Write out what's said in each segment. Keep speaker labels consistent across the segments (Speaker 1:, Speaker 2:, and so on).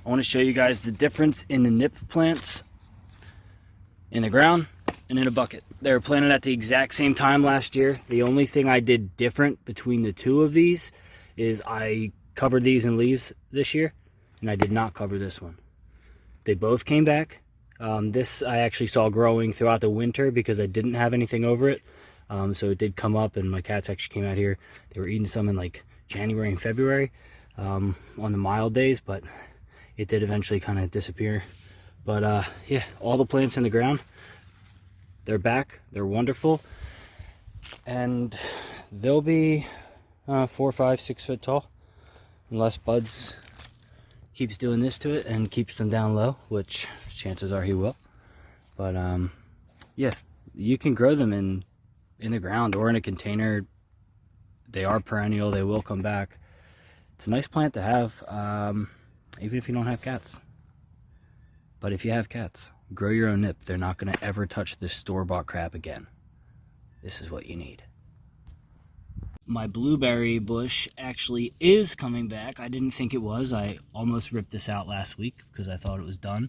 Speaker 1: I want to show you guys the difference in the nip plants in the ground and in a bucket. They were planted at the exact same time last year. The only thing I did different between the two of these is I covered these in leaves this year, and I did not cover this one. They both came back. This I actually saw growing throughout the winter because I didn't have anything over it. So it did come up, and my cats actually came out here. They were eating some in like January and February on the mild days, but it did eventually kind of disappear. But yeah, all the plants in the ground, they're back. They're wonderful, and they'll be 4, 5, 6 foot tall unless Buds keeps doing this to it and keeps them down low, which chances are he will. But yeah, you can grow them in the ground or in a container. They are perennial. They will come back. It's a nice plant to have, even if you don't have cats. But if you have cats, grow your own nip. They're not going to ever touch this store-bought crap again. This is what you need. My blueberry bush actually is coming back. I didn't think it was. I almost ripped this out last week because I thought it was done.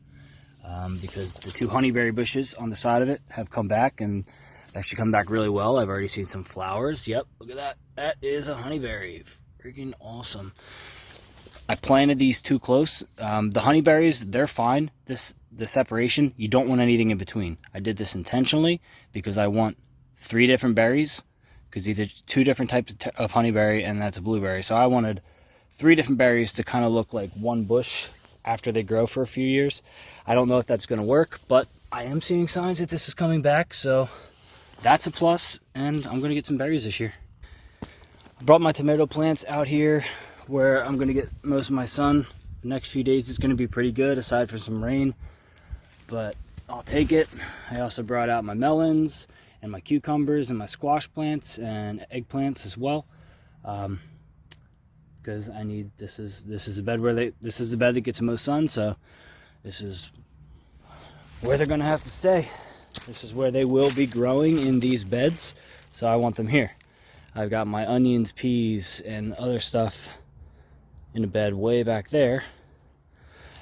Speaker 1: Because the 2 honeyberry bushes on the side of it have come back, and actually come back really well. I've already seen some flowers. Yep, look at that. That is a honeyberry. Freaking awesome. I planted these too close. The honeyberries, they're fine. The separation, you don't want anything in between. I did this intentionally because I want 3 different berries, because either 2 different types of honeyberry and that's a blueberry. So I wanted 3 different berries to kind of look like one bush after they grow for a few years. I don't know if that's going to work, but I am seeing signs that this is coming back, so that's a plus, and I'm going to get some berries this year. I brought my tomato plants out here where I'm going to get most of my sun. The next few days is going to be pretty good aside from some rain, but I'll take it. I also brought out my melons and my cucumbers and my squash plants and eggplants as well, because I need this is the bed that gets the most sun, so this is where they're going to have to stay. This is where they will be growing, in these beds, so I want them here. I've got my onions, peas, and other stuff in a bed way back there.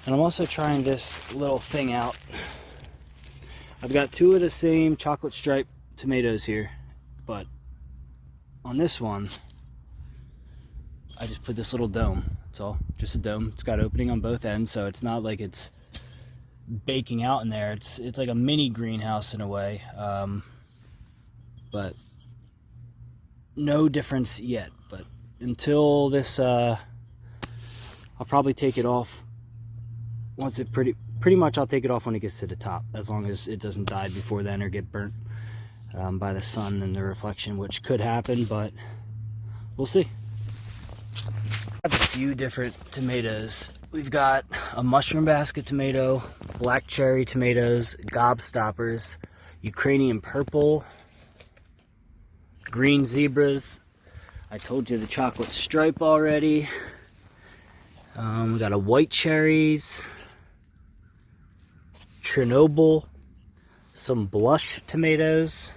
Speaker 1: And I'm also trying this little thing out. I've got 2 of the same chocolate stripe tomatoes here, but on this one, I just put this little dome. It's all just a dome. It's got opening on both ends, so it's not like it's baking out in there. It's like a mini greenhouse in a way, but no difference yet. But until this, I'll probably take it off once it pretty much I'll take it off when it gets to the top, as long as it doesn't die before then or get burnt by the sun and the reflection, which could happen, but we'll see. I have a few different tomatoes. We've got a mushroom basket tomato, black cherry tomatoes, gobstoppers, Ukrainian purple, green zebras. I told you the chocolate stripe already. We got a white cherries, Chernobyl, some blush tomatoes,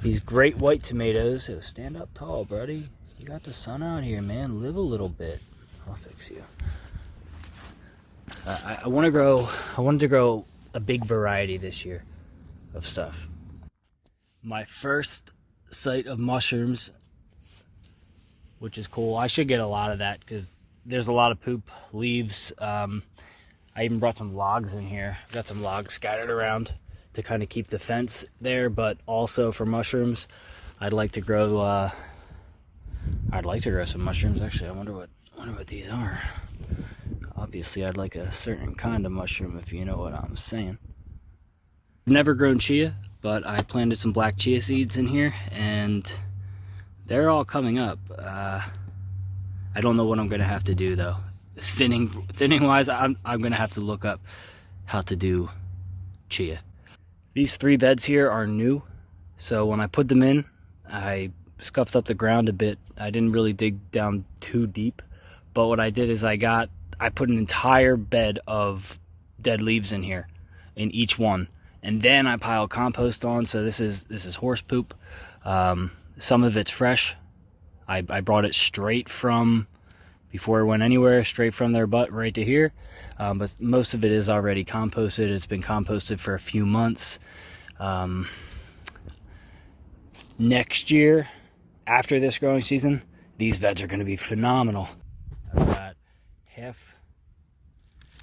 Speaker 1: these great white tomatoes. So stand up tall, buddy. You got the sun out here, man. Live a little bit. I'll fix you. I wanted to grow a big variety this year of stuff. My first sight of mushrooms, which is cool. I should get a lot of that because there's a lot of poop, leaves. I even brought some logs in here. I've got some logs scattered around to kind of keep the fence there, but also for mushrooms, I'd like to grow some mushrooms. Actually, I wonder what these are. Obviously, I'd like a certain kind of mushroom, if you know what I'm saying. I've never grown chia, but I planted some black chia seeds in here, and they're all coming up. I don't know what I'm going to have to do, though. Thinning wise, I'm going to have to look up how to do chia. These 3 beds here are new, so when I put them in, I scuffed up the ground a bit. I didn't really dig down too deep, but what I did is I put an entire bed of dead leaves in here, in each one, and then I piled compost on. So this is horse poop. Some of it's fresh. I brought it straight from before it went anywhere, straight from their butt right to here. But most of it is already composted. It's been composted for a few months. Next year, after this growing season, these beds are going to be phenomenal. I've got half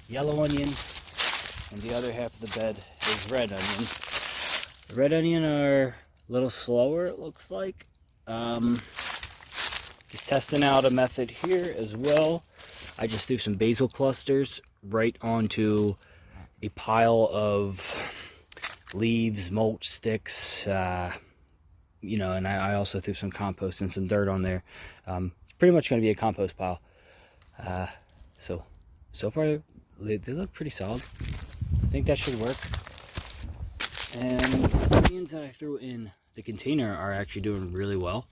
Speaker 1: yellow onion, and the other half of the bed is red onion. The red onion are a little slower, it looks like. Just testing out a method here as well. I just threw some basil clusters right onto a pile of leaves, mulch, sticks, you know, and I also threw some compost and some dirt on there. It's pretty much going to be a compost pile. So far, they look pretty solid. I think that should work. And the onions that I threw in the container are actually doing really well.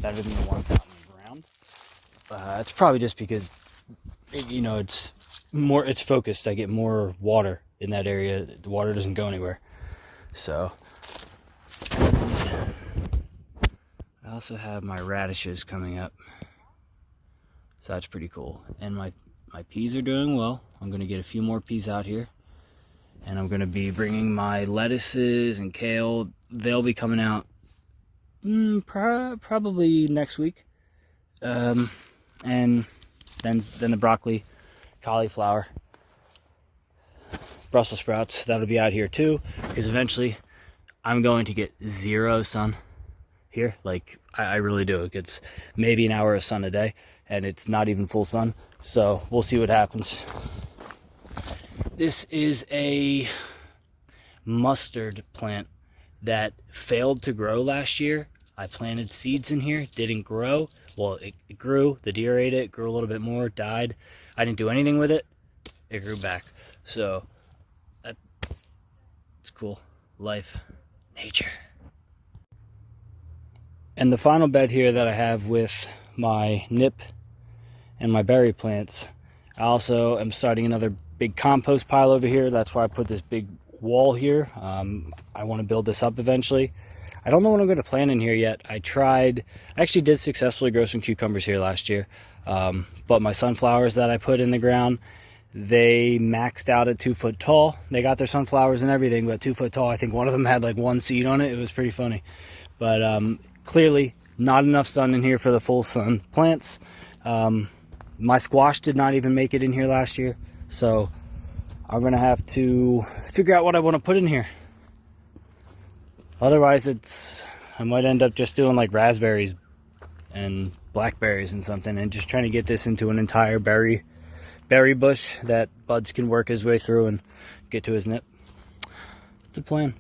Speaker 1: Better than the ones out in the ground. It's probably just because, you know, it's focused. I get more water in that area. The water doesn't go anywhere. So I also have my radishes coming up, so that's pretty cool. And my peas are doing well. I'm going to get a few more peas out here, and I'm going to be bringing my lettuces and kale. They'll be coming out probably next week, and then the broccoli, cauliflower, Brussels sprouts, that'll be out here too, because eventually I'm going to get zero sun here. Like, I really do. It gets maybe an hour of sun a day, and it's not even full sun, so we'll see what happens. This is a mustard plant that failed to grow last year. I planted seeds in here, didn't grow. Well, it grew, the deer ate it, grew a little bit more, died. I didn't do anything with it. It grew back. So it's cool. Life, nature. And the final bed here that I have with my nip and my berry plants, I also am starting another big compost pile over here. That's why I put this big wall here. I want to build this up eventually. I don't know what I'm going to plant in here yet. I actually did successfully grow some cucumbers here last year. But my sunflowers that I put in the ground, they maxed out at 2 foot tall. They got their sunflowers and everything, but 2 foot tall. I think one of them had like one seed on it. It was pretty funny. But clearly not enough sun in here for the full sun plants. My squash did not even make it in here last year. So I'm going to have to figure out what I want to put in here. Otherwise, I might end up just doing like raspberries and blackberries and something, and just trying to get this into an entire berry bush that buds can work his way through and get to his nip. That's the plan.